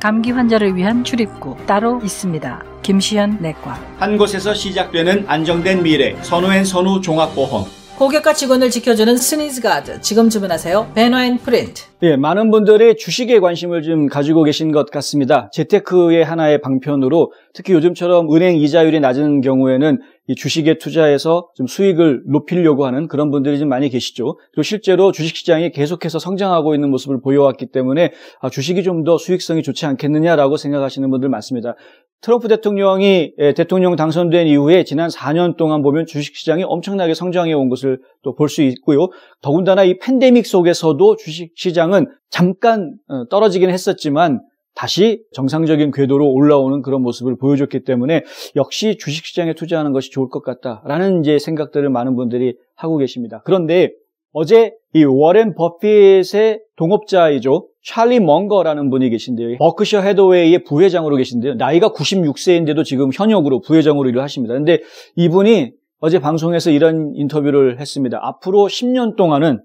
감기 환자를 위한 출입구 따로 있습니다. 김시현 내과. 한 곳에서 시작되는 안정된 미래, 선우앤선우 종합보험. 고객과 직원을 지켜주는 스니즈가드. 지금 주문하세요. 베너앤프린트. 예, 많은 분들이 주식에 관심을 좀 가지고 계신 것 같습니다. 재테크의 하나의 방편으로 특히 요즘처럼 은행 이자율이 낮은 경우에는 이 주식에 투자해서 좀 수익을 높이려고 하는 그런 분들이 좀 많이 계시죠. 그리고 실제로 주식시장이 계속해서 성장하고 있는 모습을 보여왔기 때문에 주식이 좀 더 수익성이 좋지 않겠느냐라고 생각하시는 분들 많습니다. 트럼프 대통령이 대통령 당선된 이후에 지난 4년 동안 보면 주식시장이 엄청나게 성장해 온 것을 또 볼 수 있고요. 더군다나 이 팬데믹 속에서도 주식시장은 잠깐 떨어지긴 했었지만 다시 정상적인 궤도로 올라오는 그런 모습을 보여줬기 때문에 역시 주식시장에 투자하는 것이 좋을 것 같다라는 이제 생각들을 많은 분들이 하고 계십니다. 그런데 어제 이 워렌 버핏의 동업자이죠. 찰리 멍거라는 분이 계신데요. 버크셔 해더웨이의 부회장으로 계신데요. 나이가 96세인데도 지금 현역으로 부회장으로 일을 하십니다. 그런데 이분이 어제 방송에서 이런 인터뷰를 했습니다. 앞으로 10년 동안은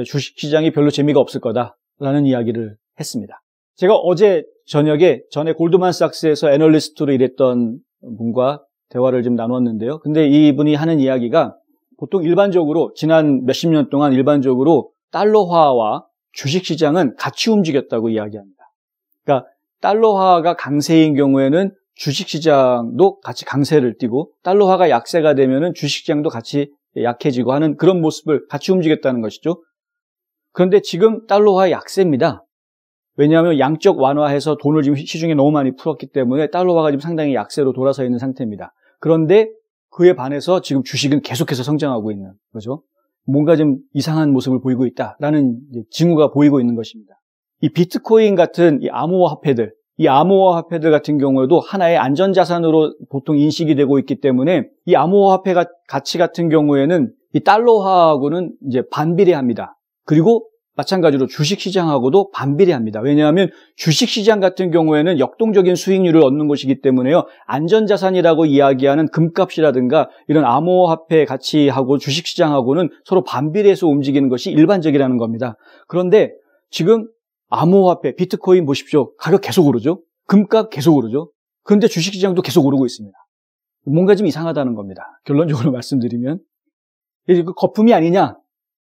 주식시장이 별로 재미가 없을 거다라는 이야기를 했습니다. 제가 어제 저녁에 전에 골드만삭스에서 애널리스트로 일했던 분과 대화를 좀 나눴는데요. 근데 이분이 하는 이야기가 보통 일반적으로 지난 몇십 년 동안 일반적으로 달러화와 주식시장은 같이 움직였다고 이야기합니다. 그러니까 달러화가 강세인 경우에는 주식시장도 같이 강세를 띠고 달러화가 약세가 되면은 주식시장도 같이 약해지고 하는 그런 모습을 같이 움직였다는 것이죠. 그런데 지금 달러화 약세입니다. 왜냐하면 양적 완화해서 돈을 지금 시중에 너무 많이 풀었기 때문에 달러화가 지금 상당히 약세로 돌아서 있는 상태입니다. 그런데 그에 반해서 지금 주식은 계속해서 성장하고 있는 거죠. 뭔가 좀 이상한 모습을 보이고 있다라는 징후가 보이고 있는 것입니다. 이 비트코인 같은 이 암호화폐들, 이 암호화폐들 같은 경우에도 하나의 안전자산으로 보통 인식이 되고 있기 때문에 이 암호화폐 가치 같은 경우에는 이 달러화하고는 이제 반비례합니다. 그리고 마찬가지로 주식시장하고도 반비례합니다. 왜냐하면 주식시장 같은 경우에는 역동적인 수익률을 얻는 것이기 때문에요. 안전자산이라고 이야기하는 금값이라든가 이런 암호화폐 가치하고 주식시장하고는 서로 반비례해서 움직이는 것이 일반적이라는 겁니다. 그런데 지금 암호화폐, 비트코인 보십시오. 가격 계속 오르죠. 금값 계속 오르죠. 그런데 주식시장도 계속 오르고 있습니다. 뭔가 좀 이상하다는 겁니다. 결론적으로 말씀드리면. 이게 거품이 아니냐?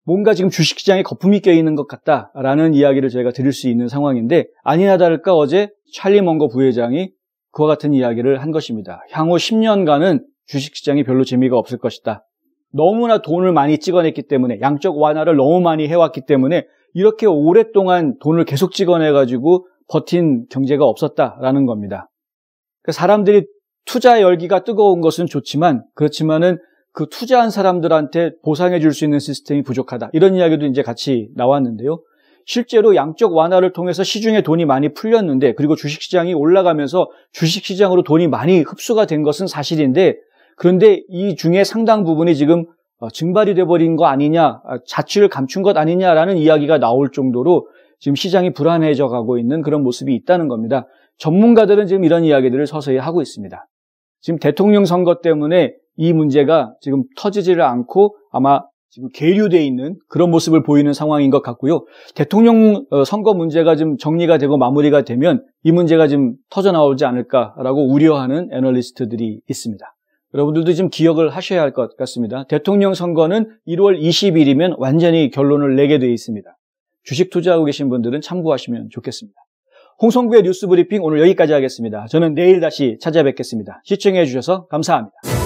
뭔가 지금 주식시장에 거품이 껴있는 것 같다라는 이야기를 저희가 드릴 수 있는 상황인데 아니나 다를까 어제 찰리 멍거 부회장이 그와 같은 이야기를 한 것입니다. 향후 10년간은 주식시장이 별로 재미가 없을 것이다. 너무나 돈을 많이 찍어냈기 때문에 양적 완화를 너무 많이 해왔기 때문에 이렇게 오랫동안 돈을 계속 찍어내가지고 버틴 경제가 없었다라는 겁니다. 사람들이 투자 열기가 뜨거운 것은 좋지만 그렇지만은 그 투자한 사람들한테 보상해 줄 수 있는 시스템이 부족하다. 이런 이야기도 이제 같이 나왔는데요. 실제로 양적 완화를 통해서 시중에 돈이 많이 풀렸는데 그리고 주식시장이 올라가면서 주식시장으로 돈이 많이 흡수가 된 것은 사실인데 그런데 이 중에 상당 부분이 지금 증발이 돼버린 거 아니냐, 자취를 감춘 것 아니냐라는 이야기가 나올 정도로 지금 시장이 불안해져 가고 있는 그런 모습이 있다는 겁니다. 전문가들은 지금 이런 이야기들을 서서히 하고 있습니다. 지금 대통령 선거 때문에 이 문제가 지금 터지지를 않고 아마 지금 계류되어 있는 그런 모습을 보이는 상황인 것 같고요. 대통령 선거 문제가 좀 정리가 되고 마무리가 되면 이 문제가 좀 터져나오지 않을까라고 우려하는 애널리스트들이 있습니다. 여러분들도 좀 기억을 하셔야 할 것 같습니다. 대통령 선거는 1월 20일이면 완전히 결론을 내게 되어 있습니다. 주식 투자하고 계신 분들은 참고하시면 좋겠습니다. 홍성구의 뉴스 브리핑 오늘 여기까지 하겠습니다. 저는 내일 다시 찾아뵙겠습니다. 시청해 주셔서 감사합니다.